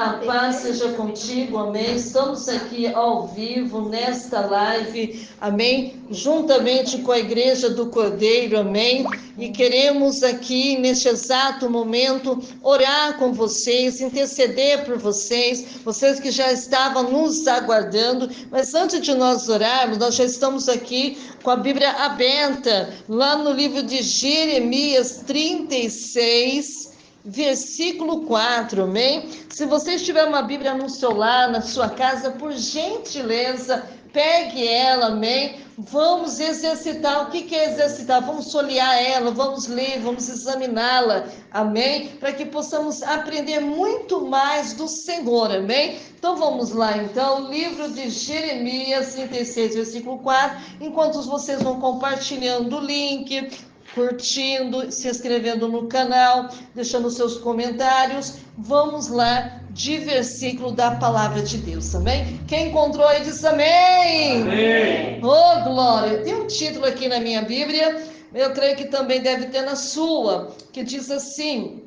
A paz seja contigo, amém. Estamos aqui ao vivo nesta live, amém, juntamente com a Igreja do Cordeiro, amém. E queremos aqui, neste exato momento, orar com vocês, interceder por vocês, vocês que já estavam nos aguardando. Mas antes de nós orarmos, nós já estamos aqui com a Bíblia aberta, lá no livro de Jeremias 36, versículo 4, amém? Se você tiver uma Bíblia no seu lar, na sua casa, por gentileza, pegue ela, amém? Vamos exercitar. O que é exercitar? Vamos folhear ela, vamos ler, vamos examiná-la, amém? Para que possamos aprender muito mais do Senhor, amém? Então vamos lá, então, livro de Jeremias 36, versículo 4, enquanto vocês vão compartilhando o link, curtindo, se inscrevendo no canal, deixando seus comentários. Vamos lá, de versículo da palavra de Deus, amém? Quem encontrou aí diz amém. Amém. Oh, glória! Tem um título aqui na minha Bíblia, eu creio que também deve ter na sua, que diz assim: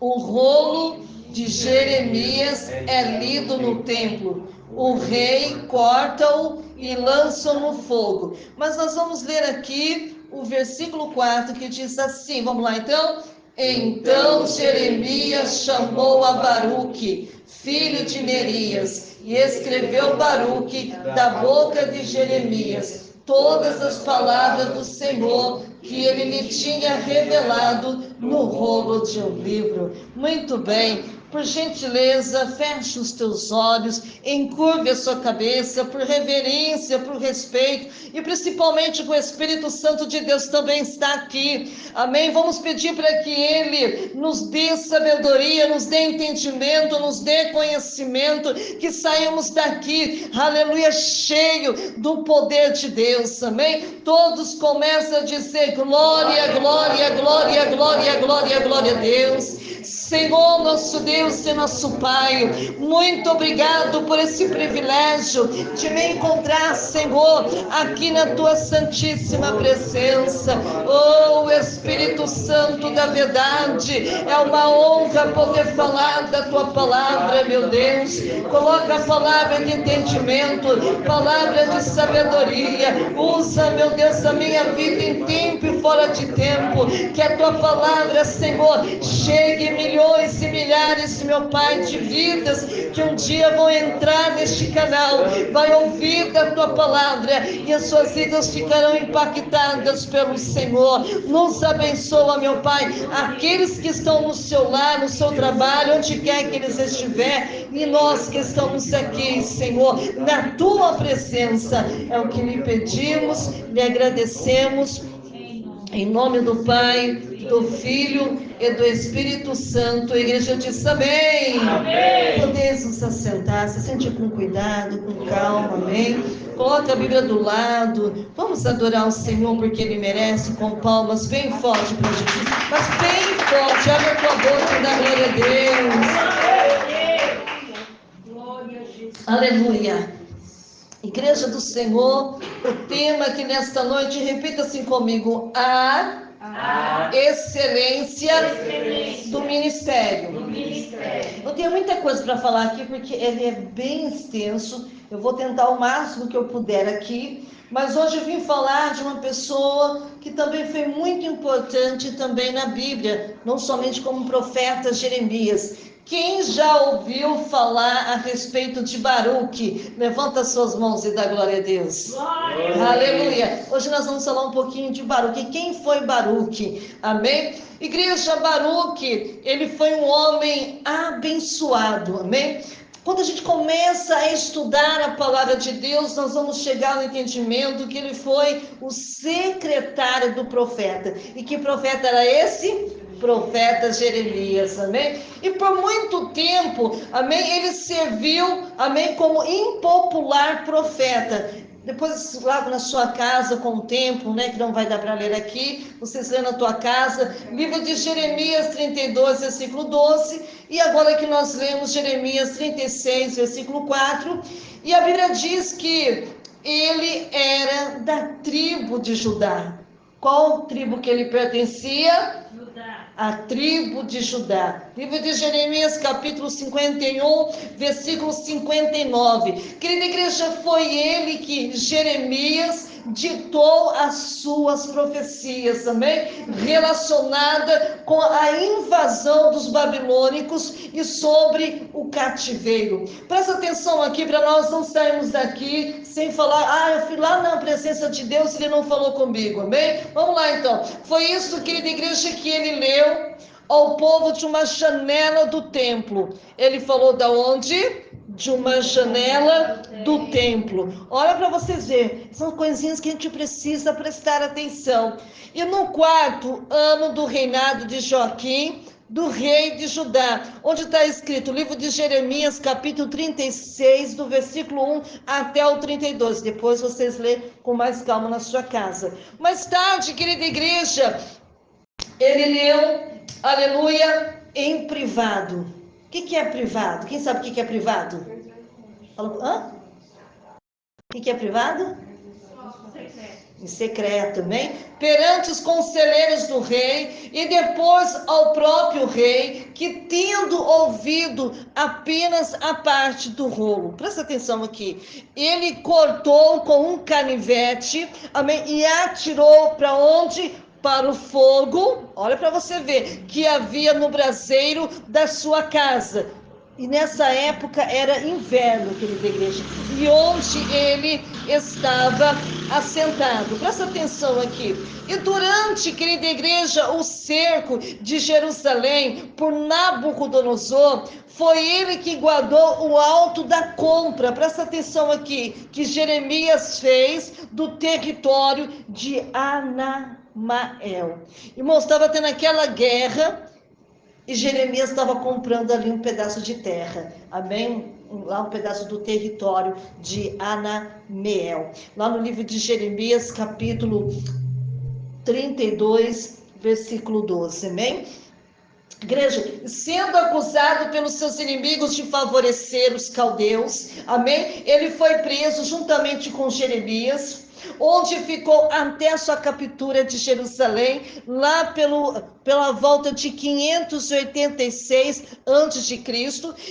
o rolo de Jeremias é lido no templo. O rei corta-o e lança-o no fogo. Mas nós vamos ler aqui o versículo 4, que diz assim, vamos lá então. Então Jeremias chamou a Baruque, filho de Nerias, e escreveu Baruque da boca de Jeremias todas as palavras do Senhor que ele lhe tinha revelado no rolo de um livro. Muito bem. Por gentileza, feche os teus olhos, encurve a sua cabeça, por reverência, por respeito, e principalmente que o Espírito Santo de Deus também está aqui, amém? Vamos pedir para que Ele nos dê sabedoria, nos dê entendimento, nos dê conhecimento, que saímos daqui, aleluia, cheio do poder de Deus, amém? Todos começam a dizer glória, glória, glória, glória, glória, glória a Deus. Senhor, nosso Deus e nosso Pai, muito obrigado por esse privilégio de me encontrar, Senhor, aqui na Tua santíssima presença. Oh, Espírito Santo da verdade, é uma honra poder falar da Tua palavra, meu Deus. Coloca a palavra de entendimento, palavra de sabedoria. Usa, meu Deus, a minha vida em tempo e fora de tempo, que a Tua palavra, Senhor, chegue milhões e milhares, meu Pai, de vidas que um dia vão entrar neste canal, vai ouvir da Tua palavra e as suas vidas ficarão impactadas pelo Senhor. Nos abençoa, meu Pai, aqueles que estão no seu lar, no seu trabalho, onde quer que eles estiverem, e nós que estamos aqui, Senhor, na Tua presença, é o que lhe pedimos, lhe agradecemos, em nome do Pai, do Filho e do Espírito Santo. A igreja diz amém. Amém. Podeis nos assentar, se sente com cuidado, com calma, amém? Coloca a Bíblia do lado. Vamos adorar o Senhor porque Ele merece, com palmas bem forte para Jesus. Mas bem forte, abre a tua boca e dá glória a Deus. Aleluia. Igreja do Senhor, o tema aqui nesta noite, repita assim comigo: a excelência do ministério. Eu tenho muita coisa para falar aqui, porque ele é bem extenso. Eu vou tentar o máximo que eu puder aqui, mas hoje eu vim falar de uma pessoa que também foi muito importante também na Bíblia, não somente como profeta Jeremias. Quem já ouviu falar a respeito de Baruque? Levanta suas mãos e dá glória a Deus. Glória. Aleluia. Hoje nós vamos falar um pouquinho de Baruque. Quem foi Baruque? Amém? Igreja, Baruque, ele foi um homem abençoado. Amém? Quando a gente começa a estudar a palavra de Deus, nós vamos chegar no entendimento que ele foi o secretário do profeta. E que profeta era esse? Profeta Jeremias, amém? E por muito tempo, amém, ele serviu, amém, como impopular profeta. Depois, lá na sua casa, com o tempo, né, que não vai dar para ler aqui, vocês lêem na tua casa, livro de Jeremias 32, versículo 12, e agora que nós lemos Jeremias 36, versículo 4, e a Bíblia diz que ele era da tribo de Judá. Qual tribo que ele pertencia? Judá. a tribo de Judá. Livro de Jeremias, capítulo 51, versículo 59. Querida igreja, foi ele que Jeremias ditou as suas profecias, amém? Relacionada com a invasão dos babilônicos e sobre o cativeiro. Presta atenção aqui para nós não sairmos daqui sem falar, eu fui lá na presença de Deus e ele não falou comigo, amém? Vamos lá então. Foi isso, querida igreja, que ele leu ao povo de uma janela do templo. Ele falou da onde? De uma janela do templo. Olha para vocês verem, são coisinhas que a gente precisa prestar atenção. E no 4º ano do reinado de Joaquim, do rei de Judá, onde está escrito o livro de Jeremias, capítulo 36, do versículo 1 até o 32. Depois vocês lêem com mais calma na sua casa. Mais tarde, querida igreja, ele leu, aleluia, em privado. O que é privado? Quem sabe o que é privado? Hã? O que é privado? Em secreto, também. Perante os conselheiros do rei e depois ao próprio rei, que tendo ouvido apenas a parte do rolo. Presta atenção aqui. Ele cortou com um canivete, amém, e atirou para onde? Para o fogo, olha para você ver, que havia no braseiro da sua casa. E nessa época era inverno, querida igreja, e onde ele estava assentado. Presta atenção aqui. E durante, querida igreja, o cerco de Jerusalém por Nabucodonosor, foi ele que guardou o alto da compra. Presta atenção aqui, que Jeremias fez do território de Anamael. Irmãos, estava tendo aquela guerra e Jeremias estava comprando ali um pedaço de terra, amém? Lá um pedaço do território de Anameel. Lá no livro de Jeremias, capítulo 32, versículo 12, amém? Igreja, sendo acusado pelos seus inimigos de favorecer os caldeus, amém? Ele foi preso juntamente com Jeremias, onde ficou até a sua captura de Jerusalém, lá pela volta de 586 a.C.,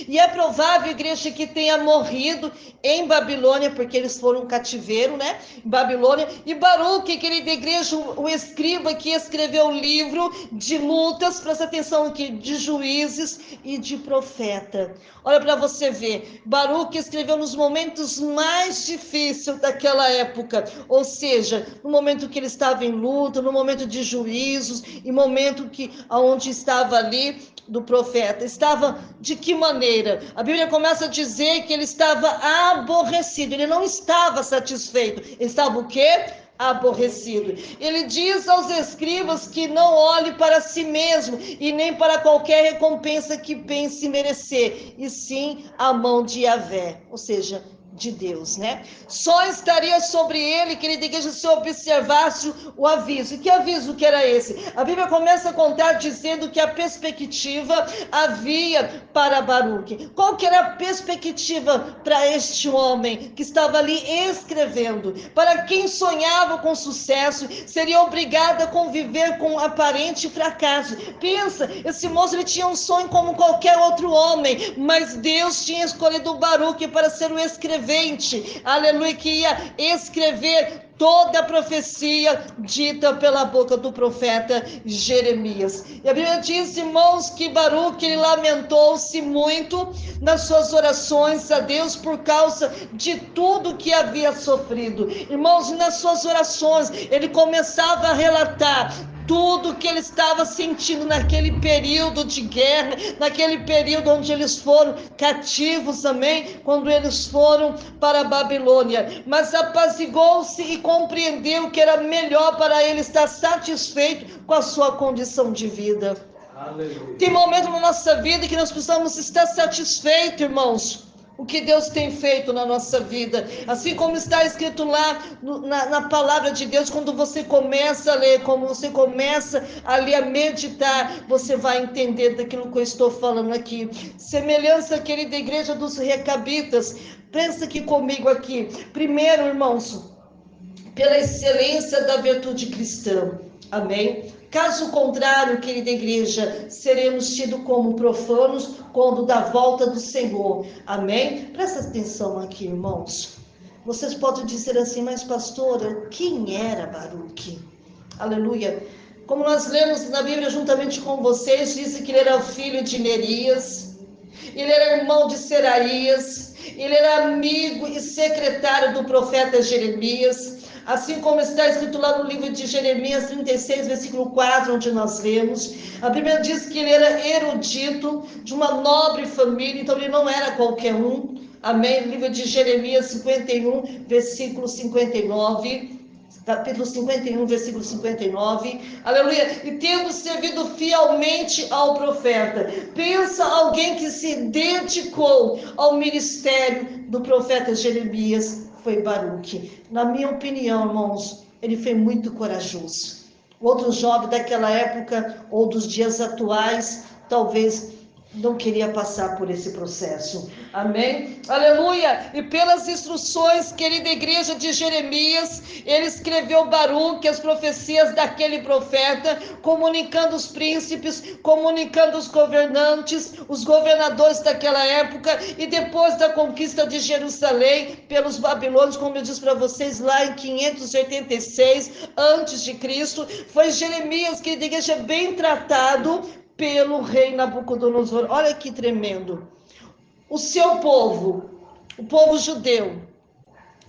e é provável, igreja, que tenha morrido em Babilônia, porque eles foram cativeiro, né? Em Babilônia. E Baruque, querida igreja, o escriba que escreveu o livro de lutas, presta atenção aqui, de juízes e de profeta. Olha para você ver, Baruque escreveu nos momentos mais difíceis daquela época, ou seja, no momento que ele estava em luta, no momento de juízos, em momento onde estava ali do profeta. Estava de que maneira? A Bíblia começa a dizer que ele estava aborrecido, ele não estava satisfeito, ele estava o quê? Aborrecido. Ele diz aos escribas que não olhe para si mesmo e nem para qualquer recompensa que pense merecer, e sim a mão de Yahvé, ou seja, de Deus, né? Só estaria sobre ele, querida igreja, se observasse o aviso. E que aviso que era esse? A Bíblia começa a contar dizendo que a perspectiva havia para Baruque. Qual que era a perspectiva para este homem que estava ali escrevendo? Para quem sonhava com sucesso, seria obrigado a conviver com um aparente fracasso. Pensa, esse moço ele tinha um sonho como qualquer outro homem, mas Deus tinha escolhido Baruque para ser o escrevente, aleluia, que ia escrever toda a profecia dita pela boca do profeta Jeremias. E a Bíblia diz, irmãos, que Baruque ele lamentou-se muito nas suas orações a Deus por causa de tudo que havia sofrido. Irmãos, nas suas orações ele começava a relatar tudo que ele estava sentindo naquele período de guerra, naquele período onde eles foram cativos, amém? Quando eles foram para a Babilônia. Mas apazigou-se e compreendeu que era melhor para ele estar satisfeito com a sua condição de vida. Aleluia. Tem momentos na nossa vida que nós precisamos estar satisfeitos, irmãos. O que Deus tem feito na nossa vida, assim como está escrito lá na palavra de Deus, quando você começa a ler, como você começa ali a meditar, você vai entender daquilo que eu estou falando aqui. Semelhança, querida igreja dos Recabitas, pensa aqui comigo aqui. Primeiro, irmãos, pela excelência da virtude cristã, amém? Caso contrário, querida igreja, seremos tidos como profanos quando da volta do Senhor. Amém? Presta atenção aqui, irmãos. Vocês podem dizer assim, mas pastora, quem era Baruque? Aleluia. Como nós lemos na Bíblia juntamente com vocês, diz que ele era o filho de Nerias, ele era irmão de Seraias, ele era amigo e secretário do profeta Jeremias, assim como está escrito lá no livro de Jeremias 36, versículo 4, onde nós lemos. A Bíblia diz que ele era erudito, de uma nobre família, então ele não era qualquer um. Amém? Livro de Jeremias 51, versículo 59. Capítulo 51, versículo 59. Aleluia. E tendo servido fielmente ao profeta. Pensa alguém que se dedicou ao ministério do profeta Jeremias, foi Baruque. Na minha opinião, irmãos, ele foi muito corajoso. Outro jovem daquela época, ou dos dias atuais, talvez não queria passar por esse processo. Amém? Aleluia! E pelas instruções, querida igreja de Jeremias, ele escreveu Baruque, as profecias daquele profeta, comunicando os príncipes, comunicando os governantes, os governadores daquela época, e depois da conquista de Jerusalém pelos babilônios, como eu disse para vocês, lá em 586 a.C., foi Jeremias, querida igreja, bem tratado pelo rei Nabucodonosor. Olha que tremendo. O seu povo, o povo judeu,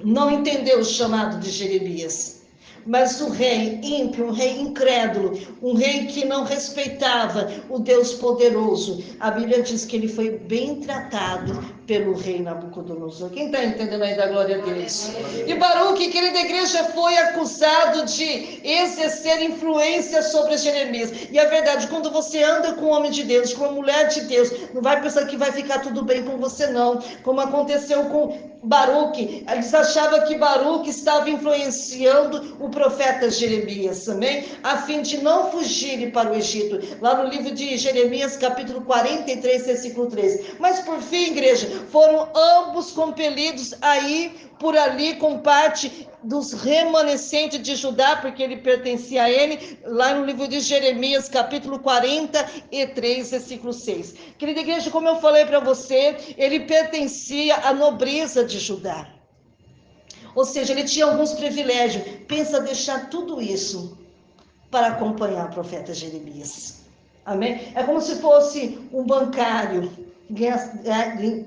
não entendeu o chamado de Jeremias. Mas o rei ímpio, um rei incrédulo, um rei que não respeitava o Deus poderoso, a Bíblia diz que ele foi bem tratado pelo rei Nabucodonosor. Quem está entendendo aí da glória a Deus? E Baruque, querida igreja, foi acusado de exercer influência sobre Jeremias. E é verdade, quando você anda com um homem de Deus, com uma mulher de Deus, não vai pensar que vai ficar tudo bem com você não, como aconteceu com Baruque. Eles achavam que Baruque estava influenciando o profeta Jeremias também, a fim de não fugirem para o Egito, lá no livro de Jeremias, capítulo 43, versículo 3. Mas por fim, igreja, foram ambos compelidos a ir por ali com parte dos remanescentes de Judá, porque ele pertencia a ele, lá no livro de Jeremias, capítulo 43, versículo 6. Querida igreja, como eu falei para você, ele pertencia à nobreza de Judá. Ou seja, ele tinha alguns privilégios. Pensa deixar tudo isso para acompanhar o profeta Jeremias. Amém? É como se fosse um bancário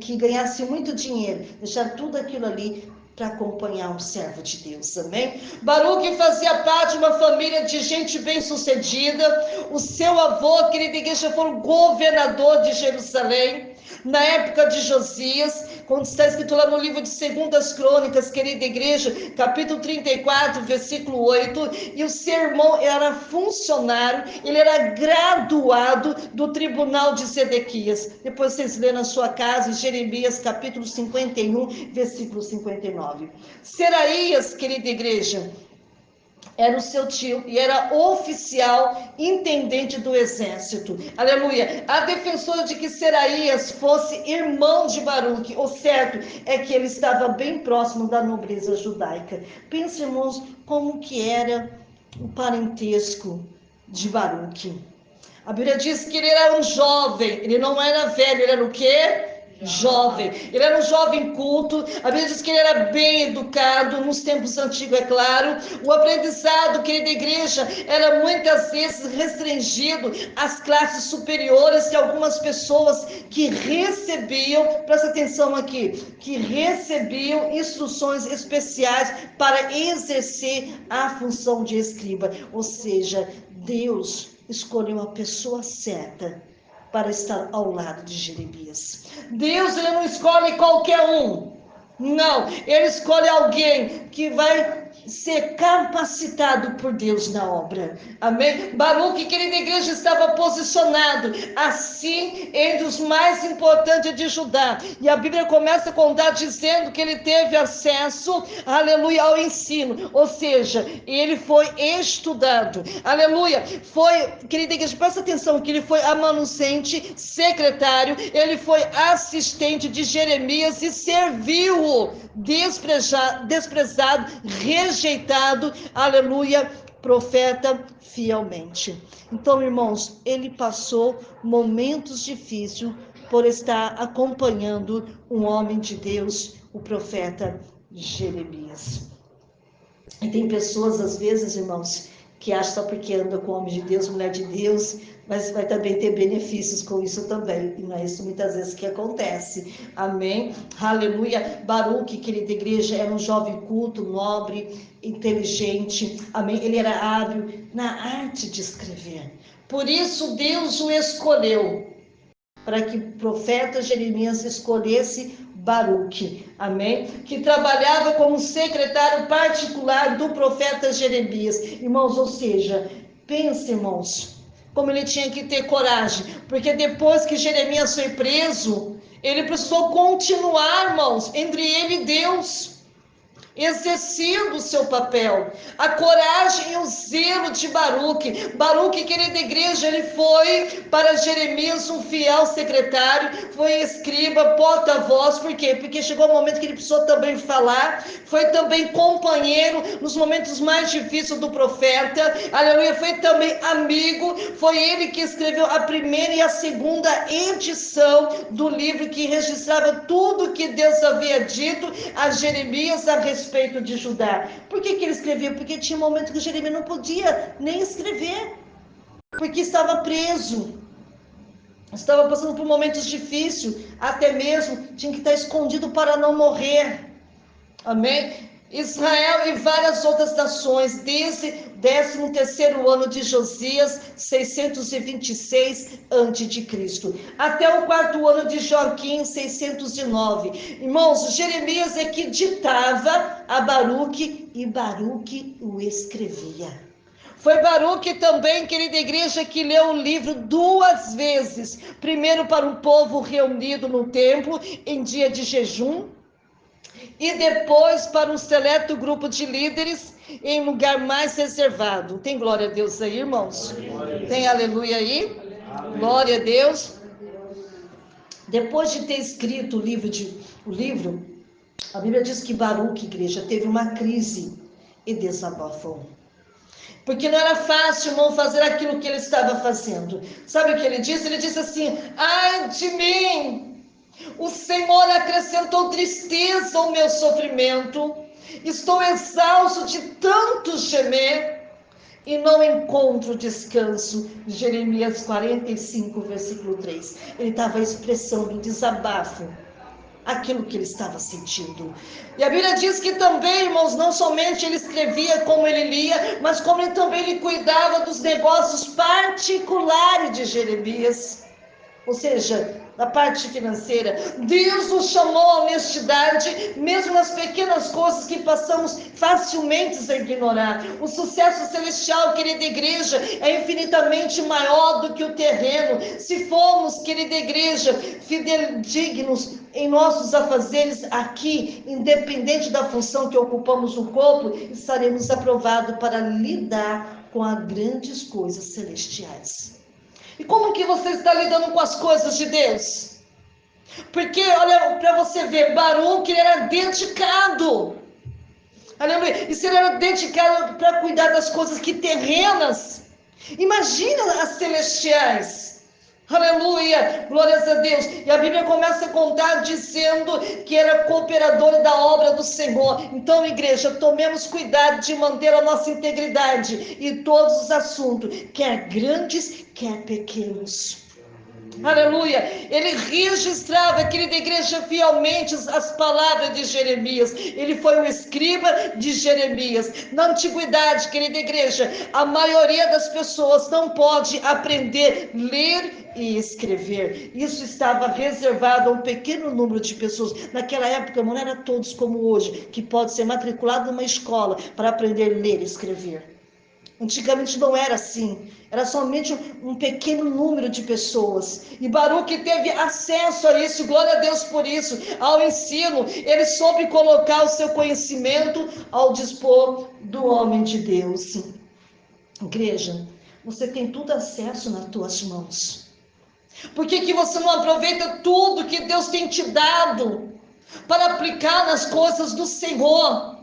que ganhasse muito dinheiro, deixar tudo aquilo ali para acompanhar um servo de Deus, amém? Baruque fazia parte de uma família de gente bem-sucedida. O seu avô, querida igreja, foi o governador de Jerusalém, na época de Josias, quando está escrito lá no livro de 2 Crônicas, querida igreja, capítulo 34, versículo 8, e o seu irmão era funcionário, ele era graduado do tribunal de Zedequias. Depois vocês lêem na sua casa, Jeremias, capítulo 51, versículo 59. Seraías, querida igreja, era o seu tio e era oficial intendente do exército. Aleluia. A defensora de que Seraías fosse irmão de Baruque, o certo é que ele estava bem próximo da nobreza judaica. Pense, irmãos, como que era o parentesco de Baruque. A Bíblia diz que ele era um jovem, ele não era velho, ele era o quê? Jovem. Ele era um jovem culto. A Bíblia diz que ele era bem educado, nos tempos antigos, é claro. O aprendizado, querida igreja, era muitas vezes restringido às classes superiores, e algumas pessoas que recebiam, presta atenção aqui, que recebiam instruções especiais para exercer a função de escriba. Ou seja, Deus escolheu a pessoa certa para estar ao lado de Jeremias. Deus, ele não escolhe qualquer um. Não, ele escolhe alguém que vai ser capacitado por Deus na obra. Amém? Baruque, querida igreja, estava posicionado assim entre os mais importantes de Judá. E a Bíblia começa a contar dizendo que ele teve acesso, aleluia, ao ensino. Ou seja, ele foi estudado. Aleluia. Foi, querida igreja, presta atenção que ele foi amanuense, secretário, ele foi assistente de Jeremias e serviu-o desprezado, rejeitado, aleluia, profeta fielmente. Então, irmãos, ele passou momentos difíceis por estar acompanhando um homem de Deus, o profeta Jeremias. E tem pessoas, às vezes, irmãos, que acham só porque anda com homem de Deus, mulher de Deus, mas vai também ter benefícios com isso também. E não é isso muitas vezes que acontece. Amém? Aleluia. Baruque, querida igreja, era um jovem culto, nobre, inteligente. Amém? Ele era hábil na arte de escrever. Por isso Deus o escolheu para que o profeta Jeremias escolhesse Baruque, amém? Que trabalhava como secretário particular do profeta Jeremias. Irmãos, ou seja, pense, irmãos, como ele tinha que ter coragem, porque depois que Jeremias foi preso, ele precisou continuar, irmãos, entre ele e Deus, exercendo o seu papel, a coragem e o zelo de Baruque. Baruque, querida igreja, ele foi para Jeremias um fiel secretário, foi escriba, porta-voz. Por quê? Porque chegou o momento que ele precisou também falar, foi também companheiro nos momentos mais difíceis do profeta, aleluia, foi também amigo, foi ele que escreveu a primeira e a segunda edição do livro que registrava tudo que Deus havia dito a Jeremias a respeito de Judá. Por que ele escrevia? Porque tinha um momento que Jeremias não podia nem escrever, porque estava preso, estava passando por momentos difíceis, até mesmo tinha que estar escondido para não morrer. Amém? Israel e várias outras nações, desde o 13º ano de Josias, 626 a.C., até o 4º ano de Joaquim, 609. Irmãos, Jeremias é que ditava a Baruque e Baruque o escrevia. Foi Baruque também, querida igreja, que leu o livro 2 vezes. Primeiro para um povo reunido no templo em dia de jejum, e depois para um seleto grupo de líderes em lugar mais reservado. Tem glória a Deus aí, irmãos? Tem aleluia aí? Glória a Deus. Depois de ter escrito o livro, a Bíblia diz que Baruque, igreja, teve uma crise e desabafou. Porque não era fácil, irmão, fazer aquilo que ele estava fazendo. Sabe o que ele disse? Ele disse assim: ai de mim! O Senhor acrescentou tristeza ao meu sofrimento. Estou exausto de tanto gemer e não encontro descanso. Jeremias 45, versículo 3. Ele estava expressando o desabafo, aquilo que ele estava sentindo. E a Bíblia diz que também, irmãos, não somente ele escrevia como ele lia, mas como ele também cuidava dos negócios particulares de Jeremias. Ou seja, na parte financeira, Deus nos chamou à honestidade, mesmo nas pequenas coisas que passamos facilmente a ignorar. O sucesso celestial, querida igreja, é infinitamente maior do que o terreno. Se formos, querida igreja, fidedignos em nossos afazeres aqui, independente da função que ocupamos no corpo, estaremos aprovados para lidar com as grandes coisas celestiais. E como que você está lidando com as coisas de Deus? Porque, olha, para você ver, Baruque era dedicado. Aleluia. E se ele era dedicado para cuidar das coisas que terrenas, imagina as celestiais. Aleluia, glórias a Deus. E a Bíblia começa a contar dizendo que era cooperador da obra do Senhor. Então, igreja, tomemos cuidado de manter a nossa integridade em todos os assuntos, quer grandes, quer pequenos. Aleluia, ele registrava, querida igreja, fielmente as palavras de Jeremias. Ele foi o escriba de Jeremias. Na antiguidade, querida igreja, a maioria das pessoas não pode aprender a ler e escrever. Isso estava reservado a um pequeno número de pessoas. Naquela época não era todos como hoje, que pode ser matriculado numa escola para aprender a ler e escrever. Antigamente não era assim, era somente um pequeno número de pessoas. E Baruque teve acesso a isso, glória a Deus por isso, ao ensino. Ele soube colocar o seu conhecimento ao dispor do homem de Deus. Igreja, você tem tudo acesso nas tuas mãos. Por que você não aproveita tudo que Deus tem te dado para aplicar nas coisas do Senhor?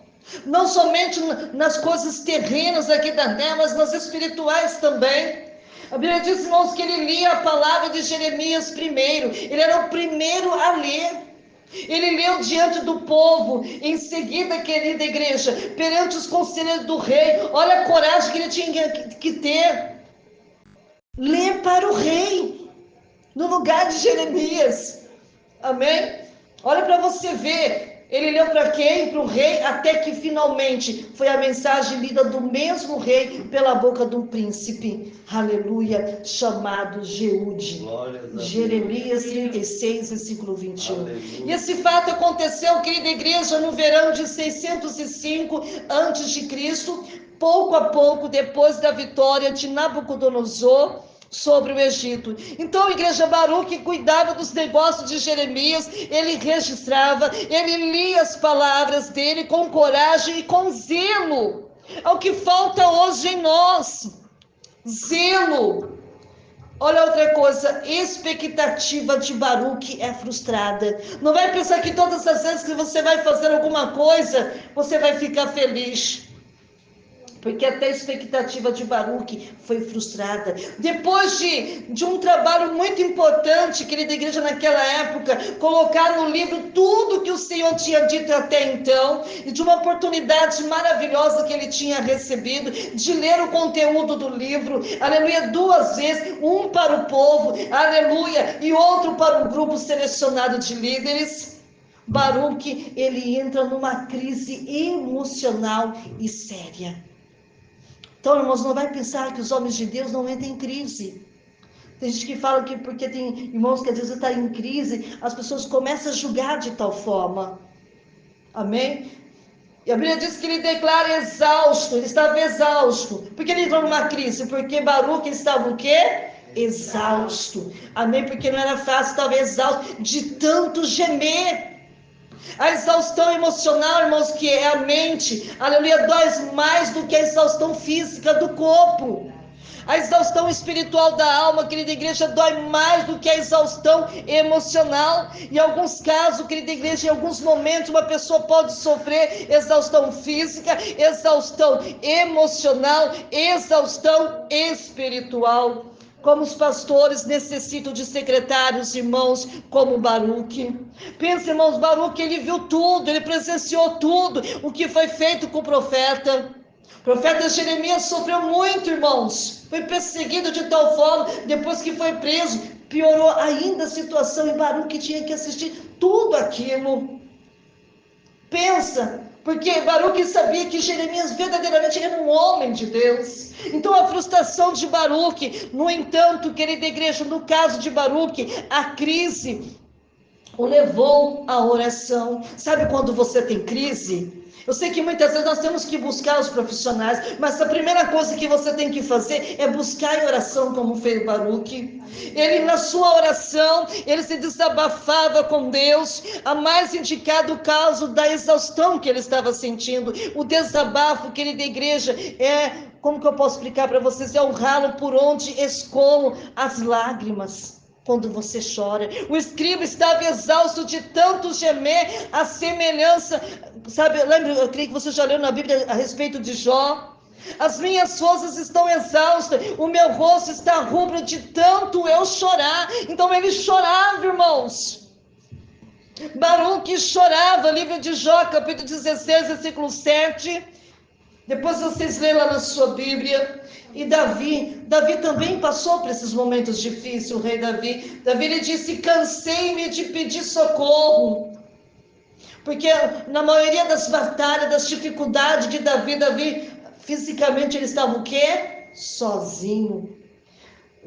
Não somente nas coisas terrenas aqui da terra, mas nas espirituais também. A Bíblia diz, irmãos, que ele lia a palavra de Jeremias primeiro. Ele era o primeiro a ler. Ele leu diante do povo, em seguida, querida igreja, perante os conselheiros do rei. Olha a coragem que ele tinha que ter. Ler para o rei, no lugar de Jeremias. Amém? Olha para você ver. Ele leu para quem? Para o rei, até que finalmente foi a mensagem lida do mesmo rei pela boca de um príncipe. Aleluia, chamado Jeude. Jeremias 36, versículo 21. Aleluia. E esse fato aconteceu, querida igreja, no verão de 605 a.C., pouco a pouco, depois da vitória de Nabucodonosor sobre o Egito. Então a igreja Baruque cuidava dos negócios de Jeremias, ele registrava, ele lia as palavras dele com coragem e com zelo. É o que falta hoje em nós, zelo. Olha outra coisa, expectativa de Baruque é frustrada. Não vai pensar que todas as vezes que você vai fazer alguma coisa, você vai ficar feliz. Porque até a expectativa de Baruque foi frustrada. Depois de um trabalho muito importante, querida igreja, naquela época, colocar no livro tudo que o Senhor tinha dito até então, e de uma oportunidade maravilhosa que ele tinha recebido, de ler o conteúdo do livro, aleluia, 2 vezes, um para o povo, aleluia, e outro para um grupo selecionado de líderes. Baruque, ele entra numa crise emocional e séria. Então, irmãos, não vai pensar que os homens de Deus não entram em crise. Tem gente que fala que porque tem irmãos que às vezes estão em crise, as pessoas começam a julgar de tal forma. Amém? E a Bíblia diz que ele declara exausto, ele estava exausto. Por que ele entrou numa crise? Porque Baruque estava o quê? Exausto. Amém? Porque não era fácil, estava exausto de tanto gemer. A exaustão emocional, irmãos, que é a mente, aleluia, dói mais do que a exaustão física do corpo. A exaustão espiritual da alma, querida igreja, dói mais do que a exaustão emocional. Em alguns casos, querida igreja, em alguns momentos, uma pessoa pode sofrer exaustão física, exaustão emocional, exaustão espiritual. Como os pastores necessitam de secretários, irmãos, como Baruque. Pensa, irmãos, Baruque, ele viu tudo, ele presenciou tudo, o que foi feito com o profeta. O profeta Jeremias sofreu muito, irmãos. Foi perseguido de tal forma, depois que foi preso, piorou ainda a situação, e Baruque tinha que assistir tudo aquilo. Pensa, porque Baruque sabia que Jeremias verdadeiramente era um homem de Deus. Então a frustração de Baruque, no entanto, querida igreja, no caso de Baruque, a crise o levou à oração. Sabe quando você tem crise? Eu sei que muitas vezes nós temos que buscar os profissionais, mas a primeira coisa que você tem que fazer é buscar em oração, como fez Baruque. Ele, na sua oração, ele se desabafava com Deus, a mais indicado caso da exaustão que ele estava sentindo. O desabafo, querida igreja, como que eu posso explicar para vocês? É o ralo por onde escoam as lágrimas. Quando você chora, o escriba estava exausto de tanto gemer, a semelhança, sabe, lembra, eu creio que você já leu na Bíblia a respeito de Jó. As minhas forças estão exaustas, o meu rosto está rubro de tanto eu chorar. Então ele chorava, irmãos. Baruque chorava, livro de Jó, capítulo 16, versículo 7. Depois vocês lêem lá na sua Bíblia. E Davi também passou por esses momentos difíceis, o rei Davi. Davi, ele disse, cansei-me de pedir socorro. Porque na maioria das batalhas, das dificuldades de Davi, fisicamente ele estava o quê? Sozinho.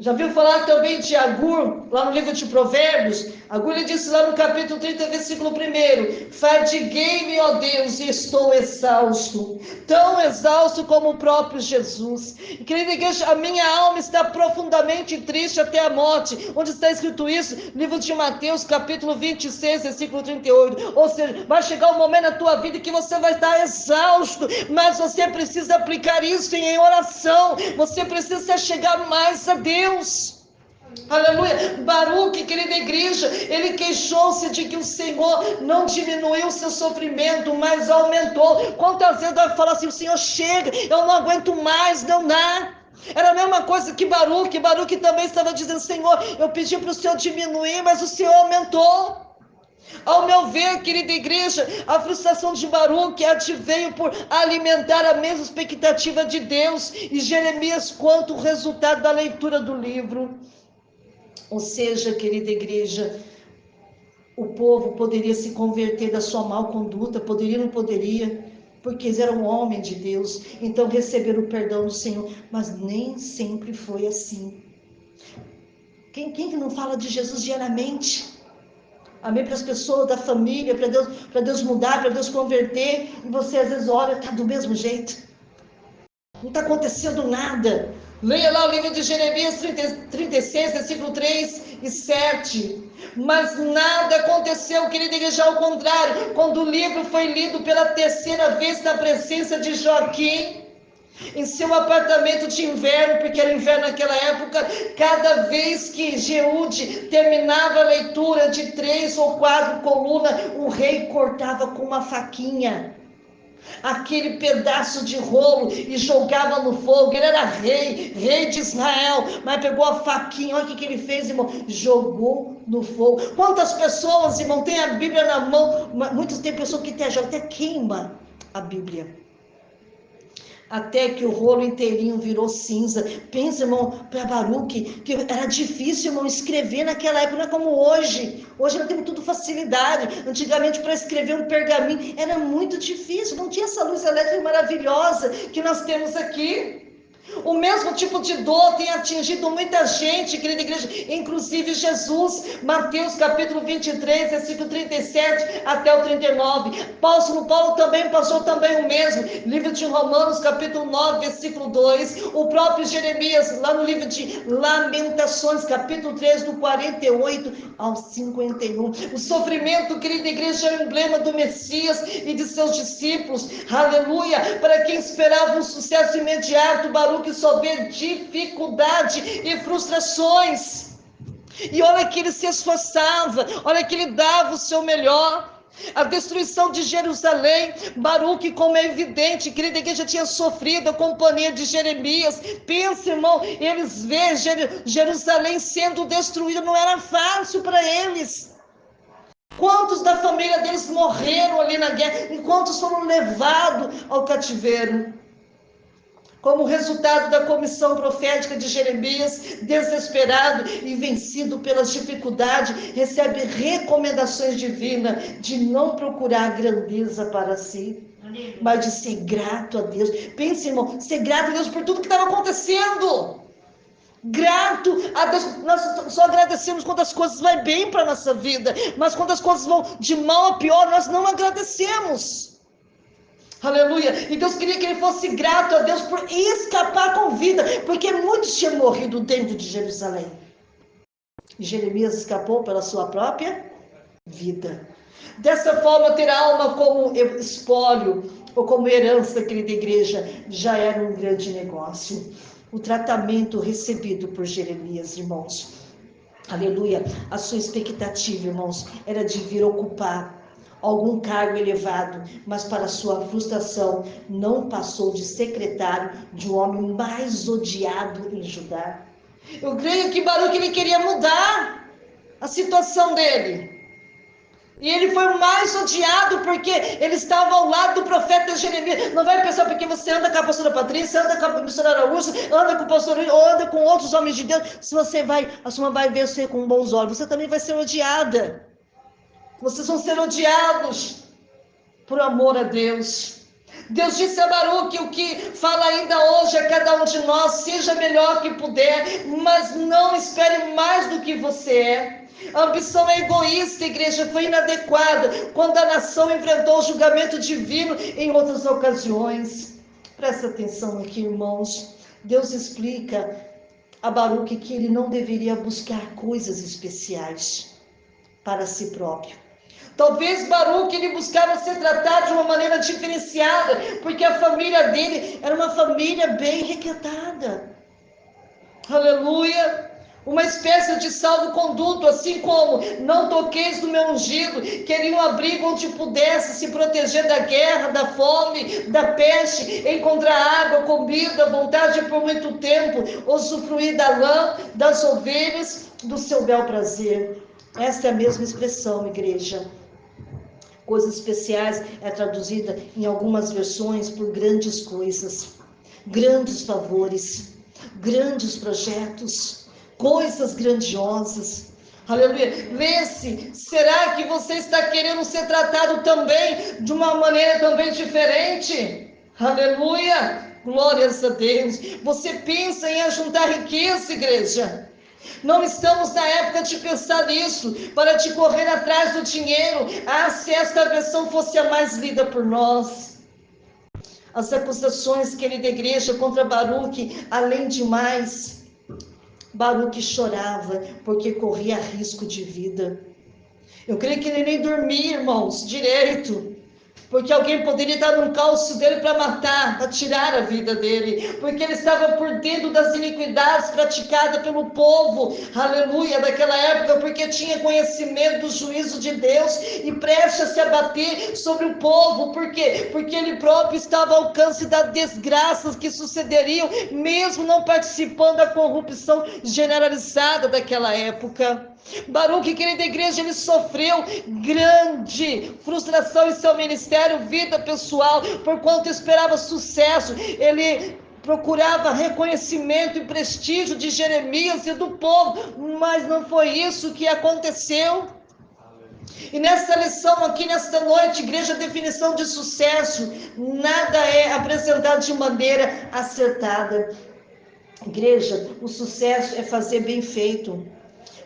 Já viu falar também de Agur, lá no livro de Provérbios? Agur, ele disse lá no capítulo 30, versículo 1, fadiguei-me, ó Deus, e estou exausto, tão exausto como o próprio Jesus. E, querida igreja, a minha alma está profundamente triste até a morte. Onde está escrito isso? Livro de Mateus, capítulo 26, versículo 38. Ou seja, vai chegar um momento na tua vida que você vai estar exausto, mas você precisa aplicar isso em oração. Você precisa chegar mais a Deus. Aleluia. Baruque, querida igreja, ele queixou-se de que o Senhor não diminuiu o seu sofrimento, mas aumentou. Quantas vezes vai falar assim, o Senhor chega, eu não aguento mais, não dá. Era a mesma coisa que Baruque também estava dizendo, Senhor, eu pedi para o Senhor diminuir, mas o Senhor aumentou. Ao meu ver, querida igreja, a frustração de Baruque adveio por alimentar a mesma expectativa de Deus e Jeremias quanto o resultado da leitura do livro. Ou seja, querida igreja, o povo poderia se converter da sua mal conduta, poderia ou não poderia, porque eles eram homens de Deus, então receberam o perdão do Senhor, mas nem sempre foi assim. Quem que não fala de Jesus diariamente? Amém? Para as pessoas da família, para Deus mudar, para Deus converter, e você às vezes olha, está do mesmo jeito, não está acontecendo nada. Leia lá o livro de Jeremias 36, versículo 3 e 7. Mas nada aconteceu, querida igreja, ao contrário, quando o livro foi lido pela terceira vez na presença de Joaquim, em seu apartamento de inverno, porque era inverno naquela época, cada vez que Jeude terminava a leitura de 3 ou 4 colunas, o rei cortava com uma faquinha aquele pedaço de rolo e jogava no fogo. Ele era rei de Israel, mas pegou a faquinha, olha o que ele fez, irmão, jogou no fogo. Quantas pessoas, irmão, tem a Bíblia na mão, muitas tem pessoas que até queima a Bíblia, até que o rolo inteirinho virou cinza. Pensa, irmão, para Baruque, que era difícil, irmão, escrever naquela época, não é como hoje. Hoje nós temos tudo facilidade. Antigamente, para escrever um pergaminho, era muito difícil. Não tinha essa luz elétrica maravilhosa que nós temos aqui. O mesmo tipo de dor tem atingido muita gente, querida igreja, inclusive Jesus. Mateus capítulo 23, versículo 37 até o 39. Paulo também passou também o mesmo. Livro de Romanos capítulo 9, versículo 2. O próprio Jeremias, lá no livro de Lamentações, capítulo 3, do 48 ao 51. O sofrimento, querida igreja, é o emblema do Messias e de seus discípulos. Aleluia! Para quem esperava um sucesso imediato, Baruque só vê dificuldade e frustrações. E olha que ele se esforçava, olha que ele dava o seu melhor. A destruição de Jerusalém, Baruque, como é evidente, querida igreja, tinha sofrido a companhia de Jeremias. Pensa, irmão, eles veem Jerusalém sendo destruída, não era fácil para eles. Quantos da família deles morreram ali na guerra, e quantos foram levados ao cativeiro? Como resultado da comissão profética de Jeremias, desesperado e vencido pelas dificuldades, recebe recomendações divinas de não procurar grandeza para si, mas de ser grato a Deus. Pense, irmão, ser grato a Deus por tudo que estava acontecendo. Grato a Deus. Nós só agradecemos quando as coisas vão bem para a nossa vida, mas quando as coisas vão de mal a pior, nós não agradecemos. Aleluia. E Deus queria que ele fosse grato a Deus por escapar com vida, porque muitos tinham morrido dentro de Jerusalém. E Jeremias escapou pela sua própria vida. Dessa forma, ter a alma como espólio ou como herança, querida igreja, já era um grande negócio. O tratamento recebido por Jeremias, irmãos, aleluia, a sua expectativa, irmãos, era de vir ocupar algum cargo elevado, mas para sua frustração não passou de secretário de um homem mais odiado em Judá. Eu creio que Baruque ele queria mudar a situação dele. E ele foi o mais odiado porque ele estava ao lado do profeta Jeremias. Não vai pensar porque você anda com a pastora Patrícia, anda com a missionária Augusta, anda com o pastor ou anda com outros homens de Deus. Se você vai, a sua vai ver você com bons olhos, você também vai ser odiada. Vocês vão ser odiados por amor a Deus. Deus disse a Baruque o que fala ainda hoje a cada um de nós: seja melhor que puder, mas não espere mais do que você é. A ambição é egoísta, igreja, foi inadequada quando a nação enfrentou o julgamento divino em outras ocasiões. Presta atenção aqui, irmãos. Deus explica a Baruque que ele não deveria buscar coisas especiais para si próprio. Talvez Baruque ele buscava ser tratado de uma maneira diferenciada, porque a família dele era uma família bem requintada. Aleluia! uma espécie de salvo-conduto, assim como não toqueis no meu ungido, queriam um abrigo onde pudesse se proteger da guerra, da fome, da peste, encontrar água, comida, vontade por muito tempo, usufruir da lã, das ovelhas, do seu bel prazer. Esta é a mesma expressão, igreja. Coisas especiais é traduzida em algumas versões por grandes coisas, grandes favores, grandes projetos, coisas grandiosas. Aleluia. Lê-se, será que você está querendo ser tratado também de uma maneira também diferente? Aleluia. Glórias a Deus. Você pensa em ajuntar riqueza, igreja? Não estamos na época de pensar nisso, para te correr atrás do dinheiro. Ah, se esta versão fosse a mais lida por nós. As acusações, querida igreja, contra Baruque, além de mais, Baruque chorava porque corria risco de vida. Eu creio que ele nem dormia, irmãos, direito. Porque alguém poderia dar um calço dele para matar, para tirar a vida dele. Porque ele estava por dentro das iniquidades praticadas pelo povo, aleluia, daquela época. Porque tinha conhecimento do juízo de Deus e prestes a se abater sobre o povo. Por quê? Porque ele próprio estava ao alcance das desgraças que sucederiam, mesmo não participando da corrupção generalizada daquela época. Baruque, querida igreja, ele sofreu grande frustração em seu ministério, vida pessoal, porquanto esperava sucesso. Ele procurava reconhecimento e prestígio de Jeremias e do povo, mas não foi isso que aconteceu. E nessa lição aqui, nesta noite, igreja, definição de sucesso, nada é apresentado de maneira acertada. Igreja, o sucesso é fazer bem feito.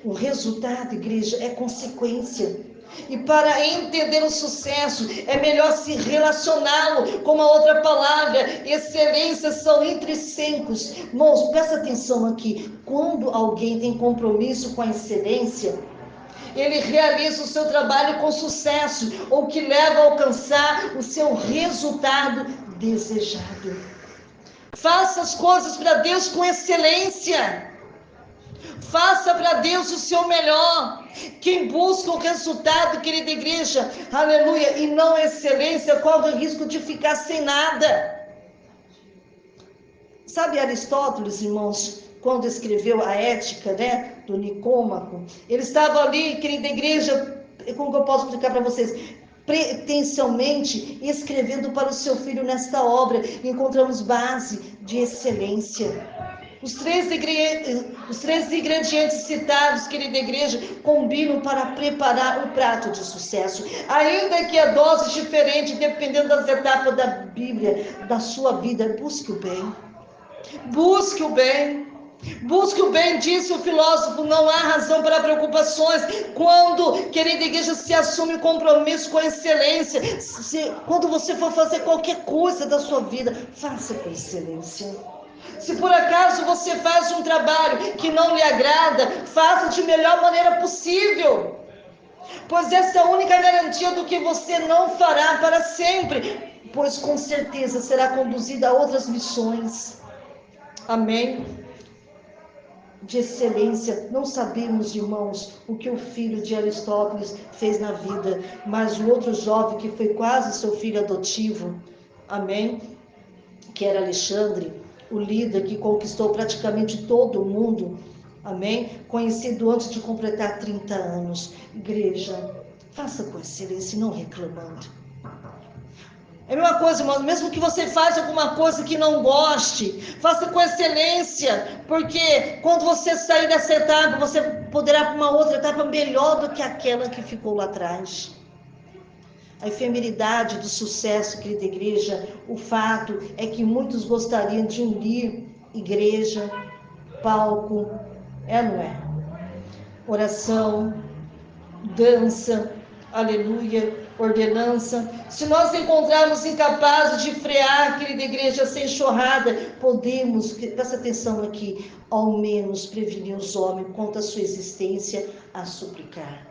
O resultado, igreja, é consequência. E para entender o sucesso, é melhor se relacioná-lo com uma outra palavra. Excelência são intrínsecos. Irmãos, presta atenção aqui. Quando alguém tem compromisso com a excelência, ele realiza o seu trabalho com sucesso, ou que leva a alcançar o seu resultado desejado. Faça as coisas para Deus com excelência. Faça para Deus o seu melhor. Quem busca o resultado, querida igreja, aleluia, e não excelência, corre o risco de ficar sem nada. Sabe Aristóteles, irmãos, quando escreveu a Ética, né, do Nicômaco, ele estava ali, querida igreja, como que eu posso explicar para vocês? Pretensialmente escrevendo para o seu filho nesta obra, encontramos base de excelência. Os três ingredientes citados, querida igreja, combinam para preparar o prato de sucesso. Ainda que a dose diferente, dependendo das etapas da Bíblia, da sua vida, busque o bem. Busque o bem. Busque o bem, disse o filósofo, não há razão para preocupações quando, querida igreja, se assume compromisso com a excelência. Quando você for fazer qualquer coisa da sua vida, faça com excelência. Se por acaso você faz um trabalho que não lhe agrada, faça de melhor maneira possível, pois essa é a única garantia do que você não fará para sempre, pois com certeza será conduzida a outras missões. Amém? De excelência, não sabemos, irmãos, o que o filho de Aristóteles fez na vida, mas o outro jovem que foi quase seu filho adotivo, amém? Que era Alexandre, o líder que conquistou praticamente todo o mundo, amém? Conhecido antes de completar 30 anos. Igreja, faça com excelência e não reclamando. É a mesma coisa, irmão, mesmo que você faça alguma coisa que não goste, faça com excelência, porque quando você sair dessa etapa, você poderá para uma outra etapa melhor do que aquela que ficou lá atrás. A efemeridade do sucesso, querida igreja, o fato é que muitos gostariam de unir igreja, palco, não é? Oração, dança, aleluia, ordenança. Se nós encontrarmos incapazes de frear, querida igreja, essa enxurrada, podemos, presta atenção aqui, ao menos prevenir os homens contra a sua existência a suplicar.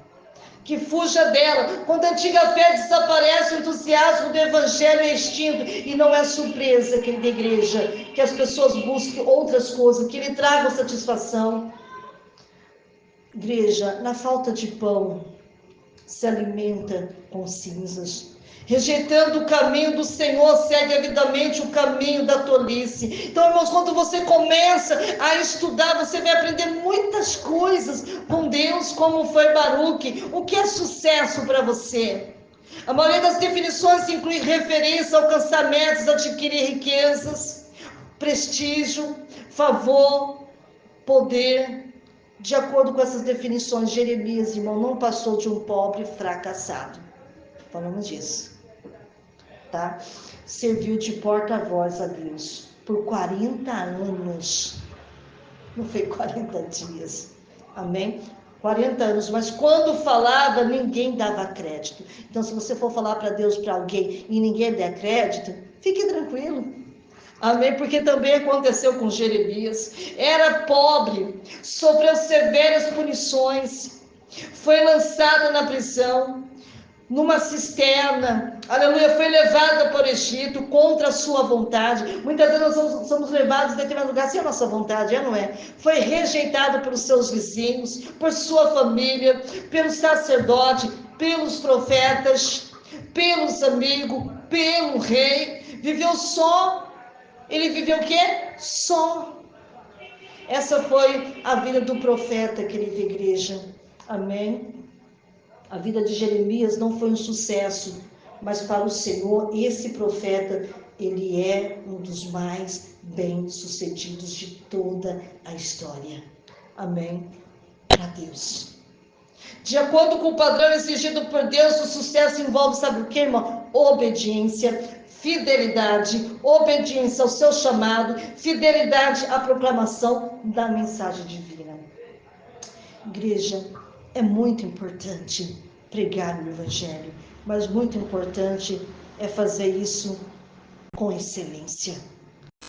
Que fuja dela. Quando a antiga fé desaparece, o entusiasmo do evangelho é extinto. E não é surpresa, querida igreja, que as pessoas busquem outras coisas, que lhe tragam satisfação. Igreja, na falta de pão, se alimenta com cinzas. Rejeitando o caminho do Senhor, segue avidamente o caminho da tolice. Então, irmãos, quando você começa a estudar, você vai aprender muitas coisas com Deus, como foi Baruque. O que é sucesso para você? A maioria das definições inclui referência a alcançar metas, adquirir riquezas, prestígio, favor, poder. De acordo com essas definições, Jeremias, irmão, não passou de um pobre fracassado. Falamos disso, tá? Serviu de porta-voz a Deus por 40 anos. Não foi 40 dias. Amém? 40 anos, mas quando falava, ninguém dava crédito. Então, se você for falar para Deus, para alguém, e ninguém der crédito, fique tranquilo. Amém? Porque também aconteceu com Jeremias. Era pobre, sofreu severas punições, foi lançado na prisão, numa cisterna, aleluia, foi levada para o Egito contra a sua vontade. Muitas vezes nós somos levados a determinado lugar sem a nossa vontade, não é? Foi rejeitado pelos seus vizinhos, por sua família, pelo sacerdote, pelos profetas, pelos amigos, pelo rei. Viveu só. Ele viveu o quê? Só. Essa foi a vida do profeta, querida igreja. Amém? A vida de Jeremias não foi um sucesso, mas para o Senhor, esse profeta, ele é um dos mais bem-sucedidos de toda a história. Amém? Para Deus. De acordo com o padrão exigido por Deus, o sucesso envolve, sabe o que, irmão? Obediência, fidelidade, obediência ao seu chamado, fidelidade à proclamação da mensagem divina. Igreja, é muito importante pregar o Evangelho, mas muito importante é fazer isso com excelência.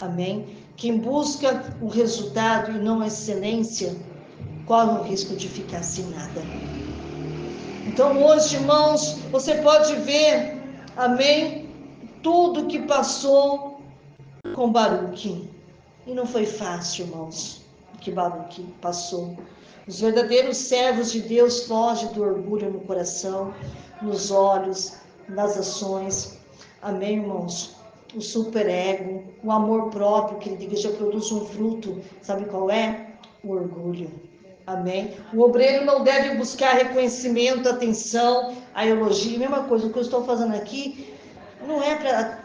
Amém? Quem busca o resultado e não a excelência, corre o risco de ficar sem nada. Então hoje, irmãos, você pode ver, amém, tudo que passou com Baruque. E não foi fácil, irmãos, o que Baruque passou. Os verdadeiros servos de Deus fogem do orgulho no coração, nos olhos, nas ações. Amém, irmãos? O superego, o amor próprio, que a igreja produz um fruto. Sabe qual é? O orgulho. Amém? O obreiro não deve buscar reconhecimento, atenção, a elogio. Mesma coisa, o que eu estou fazendo aqui não é para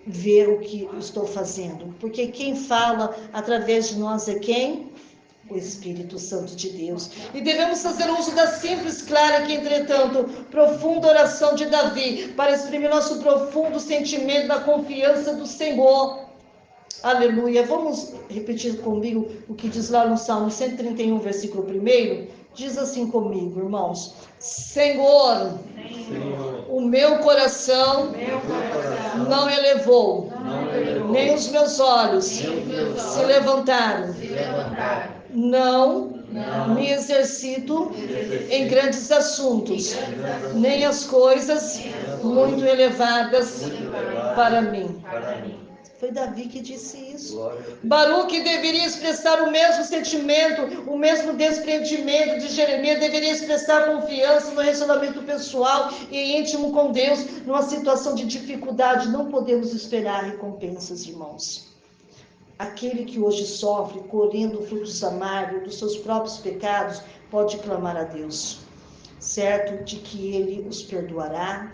ver o que eu estou fazendo, porque quem fala através de nós é quem? O Espírito Santo de Deus. E devemos fazer uso da simples, clara, que entretanto, profunda oração de Davi, para exprimir nosso profundo sentimento da confiança do Senhor. Aleluia. Vamos repetir comigo o que diz lá no Salmo 131, versículo 1. Diz assim comigo, irmãos: Senhor, o meu coração não elevou, nem os meus olhos se levantaram. Não me exercito em grandes assuntos, nem as coisas muito elevadas para mim. Foi Davi que disse isso. Baruque deveria expressar o mesmo sentimento, o mesmo desprendimento de Jeremias, deveria expressar confiança no relacionamento pessoal e íntimo com Deus. Numa situação de dificuldade, não podemos esperar recompensas, irmãos. Aquele que hoje sofre, colhendo frutos amargos dos seus próprios pecados, pode clamar a Deus, certo de que Ele os perdoará,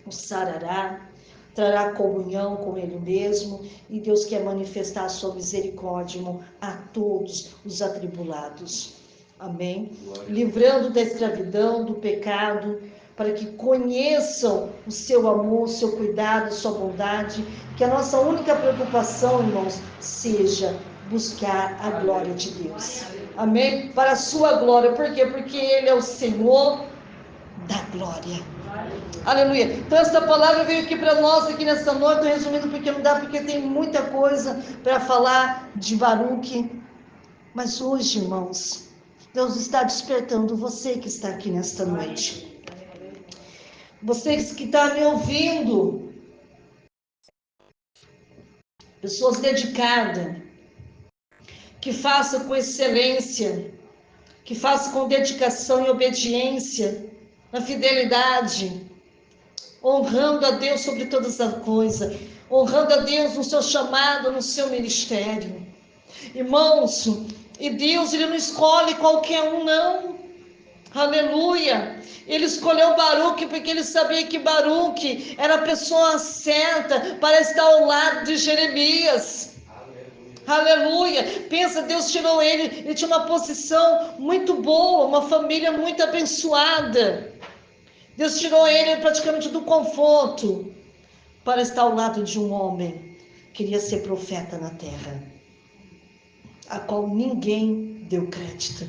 os sarará, trará comunhão com Ele mesmo, e Deus quer manifestar a sua misericórdia, irmão, a todos os atribulados. Amém? Livrando da escravidão, do pecado, para que conheçam o seu amor, o seu cuidado, a sua bondade, que a nossa única preocupação, irmãos, seja buscar a glória de Deus. Amém? Para a sua glória. Por quê? Porque Ele é o Senhor da glória. Aleluia. Então essa palavra veio aqui para nós aqui nessa noite, resumindo porque não dá, porque tem muita coisa para falar de Baruque. Mas hoje, irmãos, Deus está despertando você que está aqui nesta noite. Vocês que estão me ouvindo, pessoas dedicadas, que façam com excelência, que faça com dedicação e obediência, na fidelidade, honrando a Deus sobre todas as coisas, honrando a Deus no seu chamado, no seu ministério. Irmãos, e Deus, ele não escolhe qualquer um, não. Aleluia. Ele escolheu Baruque porque ele sabia que Baruque era a pessoa certa para estar ao lado de Jeremias. Aleluia. Pensa, Deus tirou ele tinha uma posição muito boa, uma família muito abençoada. Deus tirou ele praticamente do conforto para estar ao lado de um homem que queria ser profeta na terra, a qual ninguém deu crédito.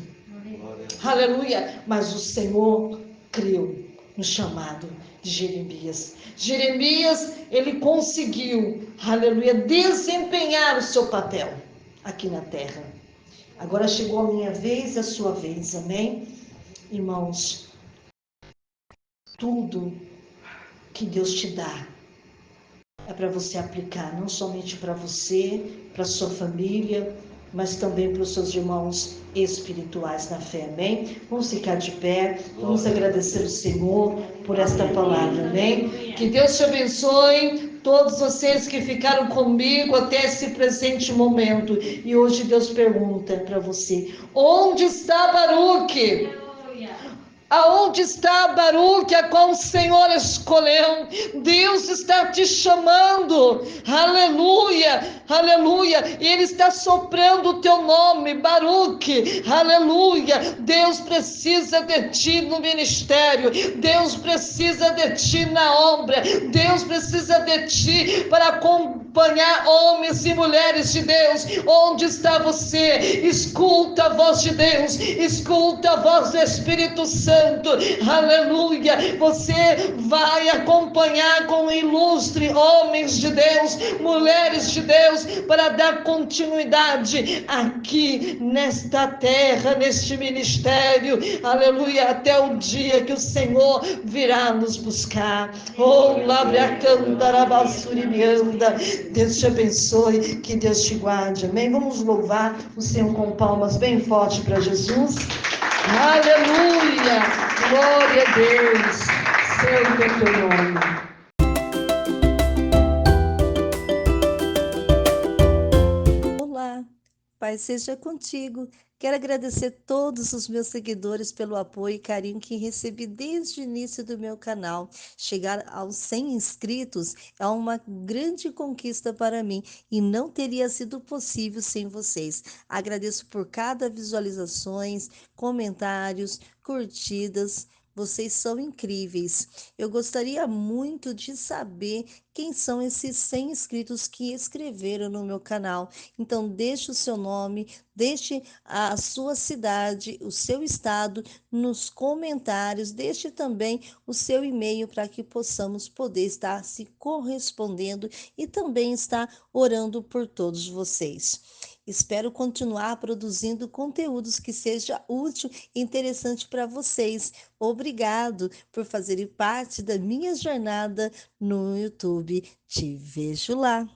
Aleluia. Mas o Senhor creu no chamado de Jeremias. Jeremias, ele conseguiu, aleluia, desempenhar o seu papel aqui na terra. Agora chegou a minha vez e a sua vez, amém? Irmãos, tudo que Deus te dá é para você aplicar, não somente para você, para sua família, mas também para os seus irmãos espirituais na fé, amém? Vamos ficar de pé, vamos agradecer o Senhor por esta palavra, amém? Que Deus te abençoe, todos vocês que ficaram comigo até esse presente momento. E hoje Deus pergunta para você: onde está Baruque? Aonde está a Baruque, a qual o Senhor escolheu? Deus está te chamando, aleluia, aleluia, e Ele está soprando o teu nome, Baruque, aleluia. Deus precisa de ti no ministério, Deus precisa de ti na obra, Deus precisa de ti para acompanhar homens e mulheres de Deus. Onde está você? Escuta a voz de Deus, escuta a voz do Espírito Santo. Aleluia, você vai acompanhar com ilustre homens de Deus, mulheres de Deus, para dar continuidade aqui nesta terra, neste ministério, aleluia, até o dia que o Senhor virá nos buscar. Oh, labriacandarabassuribianda. Deus te abençoe, que Deus te guarde, amém? Vamos louvar o Senhor com palmas bem forte para Jesus. Aleluia, glória a Deus, santo é teu nome. Olá, Pai seja contigo. Quero agradecer todos os meus seguidores pelo apoio e carinho que recebi desde o início do meu canal. Chegar aos 100 inscritos é uma grande conquista para mim e não teria sido possível sem vocês. Agradeço por cada visualizações, comentários, curtidas. Vocês são incríveis. Eu gostaria muito de saber quem são esses 100 inscritos que escreveram no meu canal. Então, deixe o seu nome, deixe a sua cidade, o seu estado nos comentários, deixe também o seu e-mail para que possamos poder estar se correspondendo e também estar orando por todos vocês. Espero continuar produzindo conteúdos que seja útil e interessante para vocês. Obrigado por fazerem parte da minha jornada no YouTube. Te vejo lá.